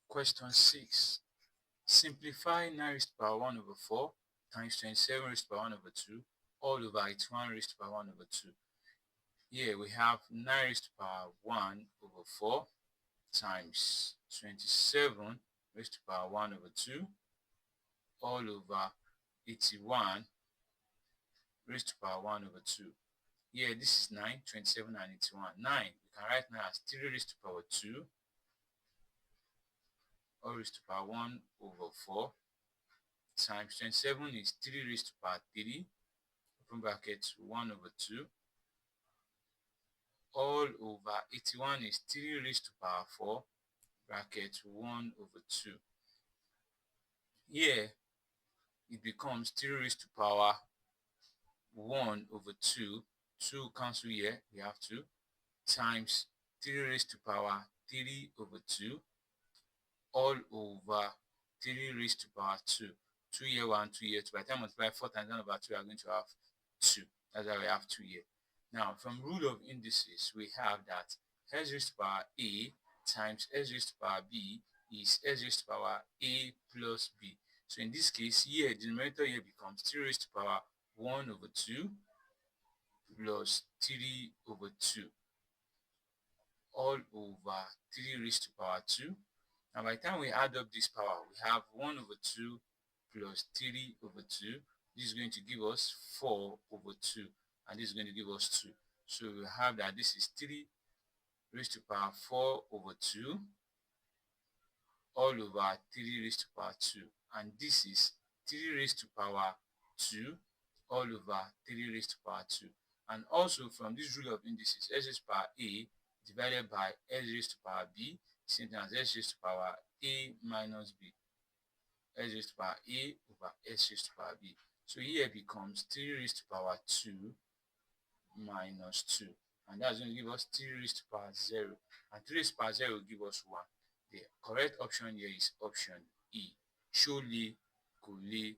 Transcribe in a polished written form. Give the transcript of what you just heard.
Question 6. Simplify 9 raised to the power 1 over 4 times 27 raised to the power 1 over 2 all over 81 raised to the power 1 over 2. Here we have 9 raised to the power 1 over 4 times 27 raised to the power 1 over 2 all over 81 raised to the power 1 over 2. Here this is 9, 27 and 81. 9, we can write now as 3 raised to the power 2 all raised to the power 1 over 4 times 27 is 3 raised to the power 3 open bracket 1 over 2 all over 81 is 3 raised to the power 4 bracket 1 over 2. Here it becomes 3 raised to the power 1 over 2. 2 cancel here, we have 2 times 3 raised to the power 3 over 2 all over 3 raised to the power 2. 2 here, 1, 2 here, 2. By the time I multiply 4 times 1 over 2, we are going to have 2. That's why we have 2 here. Now, from rule of indices, we have that s raised to the power a times s raised to the power b is s raised to the power a plus b. So in this case, here, the numerator here becomes 3 raised to the power 1 over 2 plus 3 over 2 all over 3 raised to the power 2. Now, by the time we add up this power, we have 1 over 2 plus 3 over 2. This is going to give us 4 over 2. And this is going to give us 2. So we have that this is 3 raised to the power 4 over 2 all over 3 raised to the power 2. And this is 3 raised to the power 2 all over 3 raised to the power 2. And also from this rule of indices, s raised to the power a divided by s raised to the power b, same thing as s raised to the power a minus b. S raised to the power a over s raised to the power b. So here becomes 3 raised to the power 2 minus 2. And that's going to give us 3 raised to the power 0. And 3 raised to the power 0 will give us 1. The correct option here is option E. Ṣó le, kò le,